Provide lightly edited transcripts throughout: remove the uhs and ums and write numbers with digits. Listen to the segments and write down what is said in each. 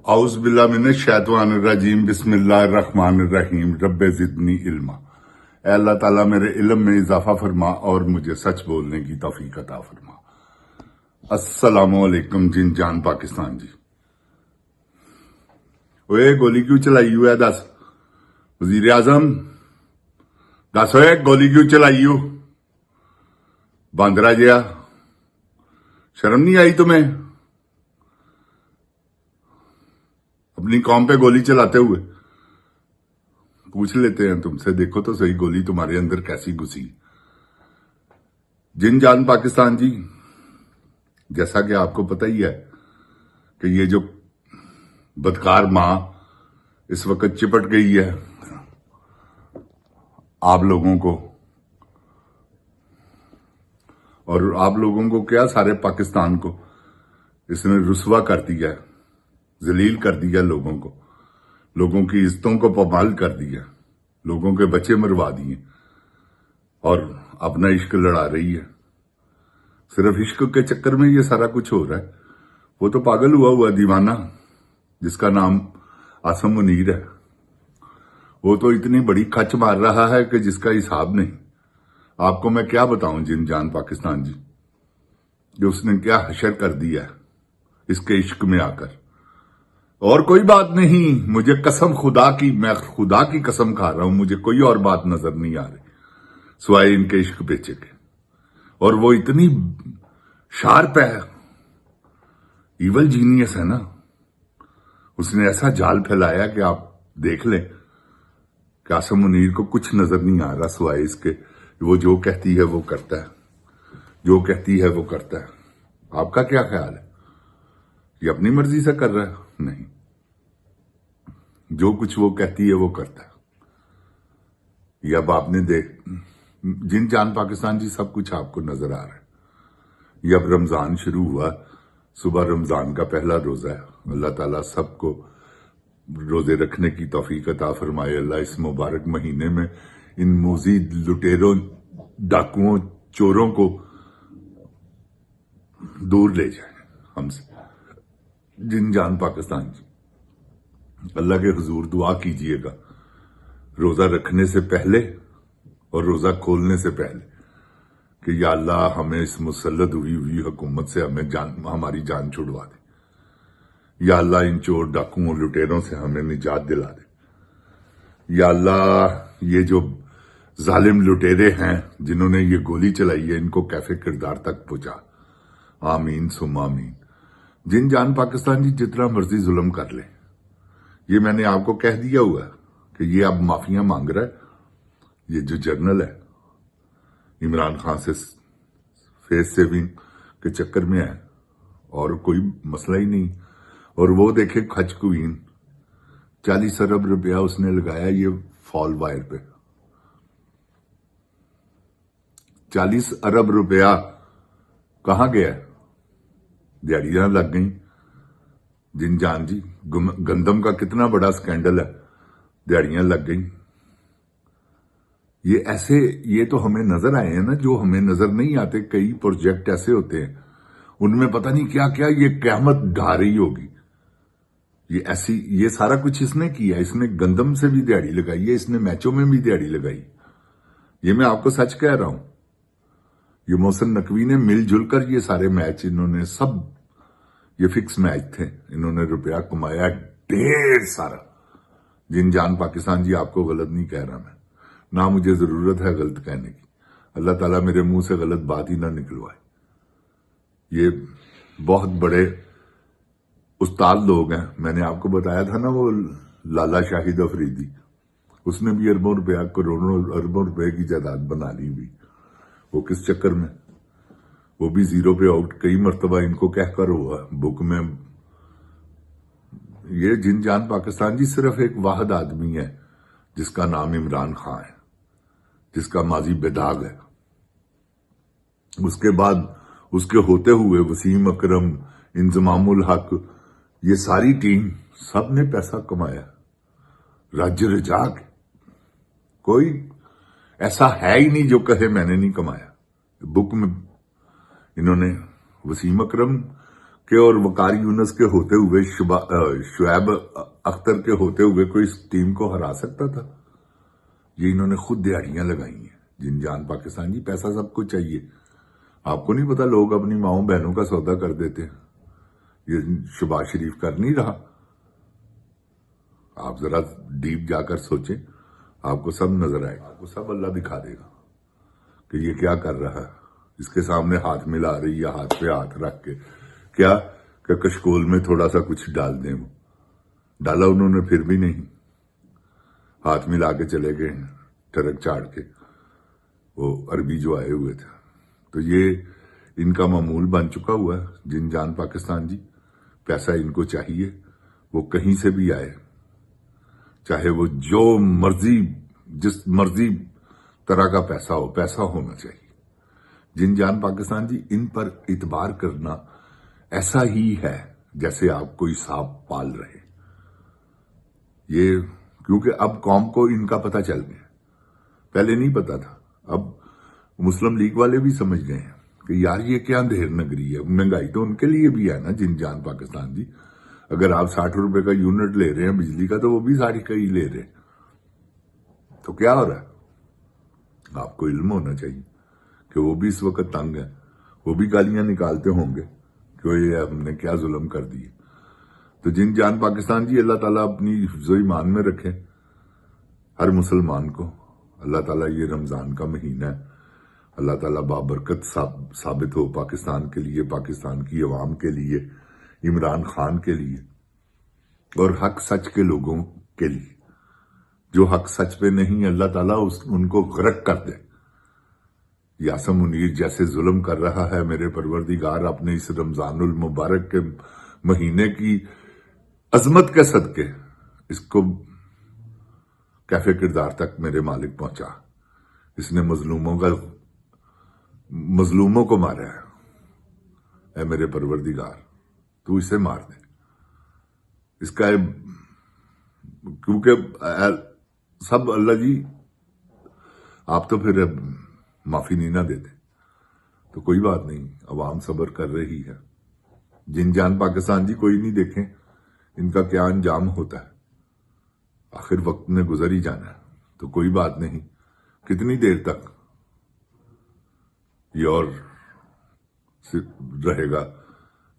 औज़ बिल्लाह मिनश शैतानिर रजीम बिस्मिल्लाहिर रहमानिर रहीम रब्बे ज़िदनी इल्मा। ऐ अल्लाह ताला मेरे इल्म में इजाफा फरमा और मुझे सच बोलने की तौफीक अता फरमा। अस्सलामु अलैकुम जिन जान पाकिस्तान जी। ओए गोली क्यों चलाई है? दस वजीर आजम दस ओए गोली क्यों चलाई हो? बांदरा जिया शर्म नहीं आई तुम्हें अपनी कौम पे गोली चलाते हुए? पूछ लेते हैं तुमसे, देखो तो सही गोली तुम्हारे अंदर कैसी घुसी। जिन जान पाकिस्तान जी, जैसा कि आपको पता ही है कि ये जो बदकार मां इस वक्त चिपट गई है आप लोगों को, और आप लोगों को क्या सारे पाकिस्तान को इसने रुसवा कर दिया, जलील कर दिया लोगों की इज्जतों को पमाल कर दिया, लोगों के बच्चे मरवा दिए और अपना इश्क लड़ा रही है। सिर्फ इश्क के चक्कर में ये सारा कुछ हो रहा है। वो तो पागल हुआ दीवाना जिसका नाम आसम मुनीर है, वो तो इतनी बड़ी खच मार रहा है कि जिसका हिसाब नहीं। आपको मैं क्या बताऊं जिन जान पाकिस्तान जी, जो उसने क्या हशर कर दिया है इसके इश्क में आकर। और कोई बात नहीं, मुझे कसम खुदा की, मैं खुदा की कसम खा रहा हूं, मुझे कोई और बात नजर नहीं आ रही सिवाय इनके इश्क बेचे के। और वो इतनी शार्प है, इवल जीनियस है ना, उसने ऐसा जाल फैलाया कि आप देख लें कि आसम मुनीर को कुछ नजर नहीं आ रहा सिवाय इसके वो जो कहती है वो करता है, जो कहती है वो करता है। आपका क्या ख्याल है? ये अपनी मर्जी से कर रहा है? नहीं, जो कुछ वो कहती है वो करता है। ये अब आपने जिन जान पाकिस्तान जी, सब कुछ आपको नजर आ रहा है। ये अब रमजान शुरू हुआ, सुबह रमजान का पहला रोजा है। अल्लाह ताला सबको रोजे रखने की तौफीक अता फरमाए। अल्लाह इस मुबारक महीने में इन मुजीद लुटेरों, डाकुओं, चोरों को दूर ले जाए हमसे। जिन जान पाकिस्तान जी, अल्लाह के हुजूर दुआ कीजिएगा रोजा रखने से पहले और रोजा खोलने से पहले कि या अल्लाह हमें इस मुसल्लत हुई हुकूमत से हमारी जान छुड़वा दे। या अल्लाह इन चोर, डाकुओं, लुटेरों से हमें निजात दिला दे। या अल्लाह ये जो जालिम लुटेरे हैं जिन्होंने ये गोली चलाई है, इनको कैफे किरदार तक पहुंचा। आमीन सुम आमीन। जिन जान पाकिस्तान जी, जितना मर्जी जुल्म कर ले, ये मैंने आपको कह दिया हुआ है कि ये अब माफिया मांग रहा है। ये जो जर्नल है इमरान खान से फेस सेविंग के चक्कर में है और कोई मसला ही नहीं। और वो देखे खच क्वीन, 40 अरब रुपया उसने लगाया ये फॉल वायर पे। 40 अरब रुपया कहां गया? दिहाड़ियां लग गई। जिन जान जी, गंदम का कितना बड़ा स्कैंडल है, दिहाड़ियां लग गई। ये तो हमें नजर आए हैं ना, जो हमें नजर नहीं आते। कई प्रोजेक्ट ऐसे होते हैं उनमें पता नहीं क्या क्या ये क़यामत ढा रही होगी। ये सारा कुछ इसने किया। इसने गंदम से भी दिहाड़ी लगाई है, इसने मैचों में भी दिहाड़ी लगाई। ये मैं आपको सच कह रहा हूं। ये मोहसिन नकवी ने मिलजुल कर ये सारे मैच, इन्होंने सब, ये फिक्स मैच थे, इन्होंने रुपया कमाया ढेर सारा। जिन जान पाकिस्तान जी, आपको गलत नहीं कह रहा मैं, ना मुझे जरूरत है गलत कहने की। अल्लाह ताला मेरे मुंह से गलत बात ही ना निकलवाए। ये बहुत बड़े उस्ताद लोग हैं। मैंने आपको बताया था ना वो लाला शाहिद अफरीदी, उसने भी अरबों रुपया, करोड़ों अरबों रुपए की जायदाद बना ली हुई। वो किस चक्कर में? वो भी जीरो पे आउट कई मरतबा इनको कहकर हुआ बुक में। ये जिन जान पाकिस्तान जी सिर्फ एक वाहिद आदमी है जिसका नाम इमरान खान है, जिसका माजी बेदाग है। उसके बाद उसके होते हुए वसीम अकरम, इंजमामुल हक, ये सारी टीम, सब ने पैसा कमाया राज्य रजाक। कोई ऐसा है ही नहीं जो कहे मैंने नहीं कमाया। बुक में इन्होंने वसीम अकरम के और वकार यूनुस के होते हुए शुएब अख्तर के होते हुए कोई इस टीम को हरा सकता था? ये इन्होंने खुद दिहाड़ियां लगाई हैं। जिनजान पाकिस्तान जी, पैसा सबको चाहिए। आपको नहीं पता लोग अपनी माओ बहनों का सौदा कर देते हैं? ये शहबाज शरीफ कर नहीं रहा। आप जरा डीप जाकर सोचें, आपको सब नजर आएगा, आपको सब अल्लाह दिखा देगा कि ये क्या कर रहा है। इसके सामने हाथ मिला रही है, हाथ पे हाथ रख के, क्या कि कशकोल में थोड़ा सा कुछ डाल दें। वो डाला उन्होंने फिर भी नहीं, हाथ मिला के चले गए ट्रक चाड़ के, वो अरबी जो आए हुए थे। तो ये इनका मामूल बन चुका हुआ है। जिनजान पाकिस्तान जी, पैसा इनको चाहिए, वो कहीं से भी आए, चाहे वो जो मर्जी जिस मर्जी तरह का पैसा हो, पैसा होना चाहिए। जिनजान पाकिस्तान जी, इन पर इतबार करना ऐसा ही है जैसे आप कोई सांप पाल रहे। ये क्योंकि अब कौम को इनका पता चल गया, पहले नहीं पता था। अब मुस्लिम लीग वाले भी समझ गए हैं कि यार ये क्या अंधेर नगरी है। महंगाई तो उनके लिए भी है ना जिनजान पाकिस्तान जी। अगर आप 60 रुपए का यूनिट ले रहे हैं बिजली का, तो वो भी 60 का ही ले रहे हैं। तो क्या हो रहा है? आपको इल्म होना चाहिए कि वो भी इस वक्त तंग है, वो भी गालियां निकालते होंगे कि ये हमने क्या जुल्म कर दिए। तो जिनजान पाकिस्तान जी, अल्लाह ताला अपनी हिफ्ज़ो ईमान में रखे हर मुसलमान को। अल्लाह ताला ये रमजान का महीना है, अल्लाह ताला बाबरकत साबित हो पाकिस्तान के लिए, पाकिस्तान की अवाम के लिए, इमरान खान के लिए और हक सच के लोगों के लिए। जो हक सच पे नहीं, अल्लाह ताला उनको गर्क कर दे। यासम मुनीर जैसे जुल्म कर रहा है, मेरे परवरदिगार अपने इस रमजानुल मुबारक के महीने की अजमत के सदके इसको कैफे किरदार तक मेरे मालिक पहुंचा। इसने मजलूमों को मारा है। ऐ मेरे परवरदिगार, तू इसे मार दे। इसका क्योंकि सब अल्लाह जी, आप तो फिर माफी नहीं ना देते, तो कोई बात नहीं, अवाम सब्र कर रही है। जिनजान पाकिस्तान जी, कोई नहीं देखें इनका क्या अंजाम होता है। आखिर वक्त ने गुजर ही जाना है, तो कोई बात नहीं। कितनी देर तक ये और रहेगा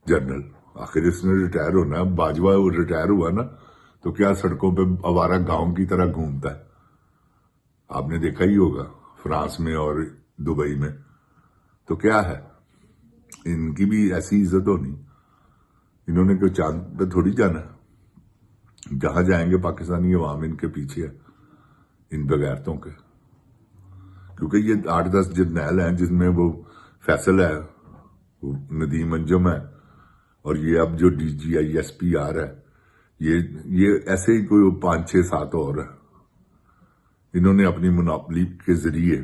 जनरल? आखिर इसने रिटायर होना है। बाजवा वो रिटायर हुआ ना, तो क्या सड़कों पे आवारा गांव की तरह घूमता है। आपने देखा ही होगा फ्रांस में और दुबई में। तो क्या है, इनकी भी ऐसी इज्जत होनी। इन्होंने कोई चांद पे थोड़ी जाना। जहां जाएंगे पाकिस्तानी अवाम इनके पीछे है, इन बगैरतों के। क्योंकि ये 8-10 जर्नैल हैं जिसमें वो फैसल है, वो नदीम अंजुम है, और ये अब जो DGISP आ रहा है, ये ऐसे ही कोई 5-6-7 और है। इन्होंने अपनी मोनोपोली के जरिए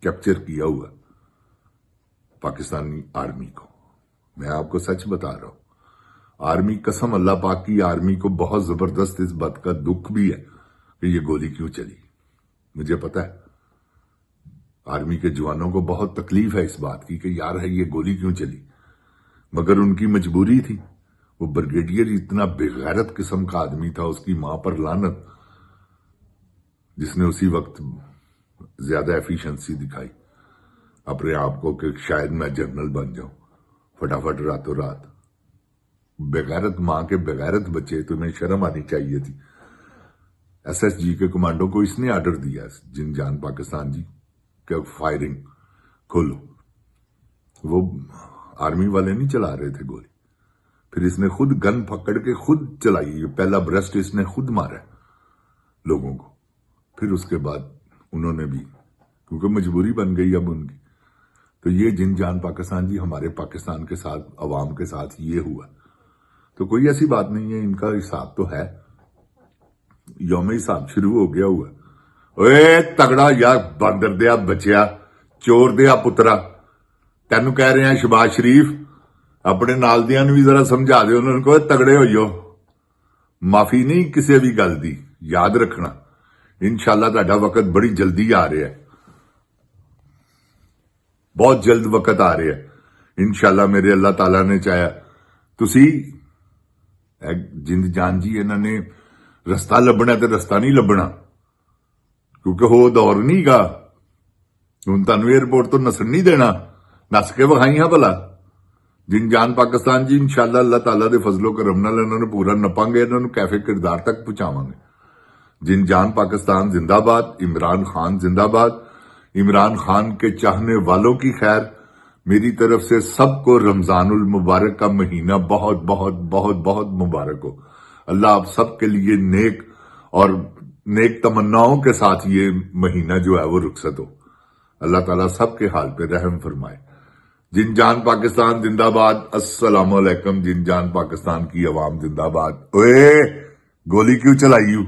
कैप्चर किया हुआ पाकिस्तानी आर्मी को। मैं आपको सच बता रहा हूं, आर्मी, कसम अल्लाह पाक की, आर्मी को बहुत जबरदस्त इस बात का दुख भी है कि ये गोली क्यों चली। मुझे पता है आर्मी के जवानों को बहुत तकलीफ है इस बात की कि यार है ये गोली क्यों चली, मगर उनकी मजबूरी थी। वो ब्रिगेडियर इतना बेगैरत किस्म का आदमी था, उसकी मां पर लानत, जिसने उसी वक्त ज्यादा एफिशिएंसी दिखाई अपने आप को कि शायद मैं जनरल बन जाऊं, फटाफट रातों रात। बेगैरत मां के बेगैरत बच्चे, तुम्हें शर्म आनी चाहिए थी। SSG के कमांडो को इसने ऑर्डर दिया जिनजान पाकिस्तान जी कि फायरिंग खोलो। वो आर्मी वाले नहीं चला रहे थे गोली, फिर इसने खुद गन पकड़ के खुद चलाई। पहला ब्रेस्ट इसने खुद मारा लोगों को, फिर उसके बाद उन्होंने भी, क्योंकि मजबूरी बन गई अब उनकी। तो ये जिनजान पाकिस्तान जी, हमारे पाकिस्तान के साथ, अवाम के साथ ये हुआ। तो कोई ऐसी बात नहीं है, इनका हिसाब तो है, यौम हिसाब शुरू हो गया हुआ। ओए तगड़ा यार, बंदर दिया बचिया, चोर दिया पुत्रा, तेन कह रहे हैं शहबाज शरीफ, अपने नाल दियां नूं भी जरा समझा दे, उन्होंने कहो तगड़े होइयो। माफी नहीं किसी भी गल दी, याद रखना। इंशाअल्लाह तुहाडा वक्त बड़ी जल्दी आ रहा है, बहुत जल्द वक्त आ रहा है। इंशाअल्लाह मेरे अल्लाह ताला ने चाहा ਤੁਸੀਂ ਜਿੰਦ ਜਾਨ ਜੀ ਇਹਨਾਂ ਨੇ ਰਸਤਾ ਲੱਭਣਾ ਤੇ ਰਸਤਾ ਨਹੀਂ ਲੱਭਣਾ, ਕਿਉਂਕਿ ਉਹ ਦੌਰ ਨਹੀਂਗਾ ਹੁਣ ਤੁਹਾਨੂੰ 에ਅਰਪੋਰਟ ਤੋਂ ਨਸਣ ਨਹੀਂ ਦੇਣਾ, ਨਸ ਕੇ ਵਿਖਾਈਆਂ ਭਲਾ। ਜਿੰਦ ਜਾਨ ਪਾਕਿਸਤਾਨ ਜੀ ਇਨਸ਼ਾਅੱਲਾ ਅੱਲਾਹ ਤਾਲਾ ਦੇ ਫਜ਼ਲੋ ਕਰਮ ਨਾਲ ਇਹਨਾਂ ਨੂੰ ਪੂਰਾ ਨਪਾਂਗੇ, ਇਹਨਾਂ ਨੂੰ ਕੈਫੇ ਕਿਰਦਾਰ ਤੱਕ ਪਹੁੰਚਾਵਾਂਗੇ। जिन जान पाकिस्तान जिंदाबाद, इमरान खान जिंदाबाद। इमरान खान के चाहने वालों की खैर, मेरी तरफ से सबको रमजानुल मुबारक का महीना बहुत बहुत बहुत बहुत मुबारक हो। अल्लाह आप सबके लिए नेक और नेक तमन्नाओं के साथ ये महीना जो है वो रुखसत हो। अल्लाह ताला सबके हाल पे रहम फरमाए। जिन जान पाकिस्तान जिंदाबाद। अस्सलाम वालेकुम। जिन जान पाकिस्तान की अवाम जिंदाबाद। ओए गोली क्यों चलाई?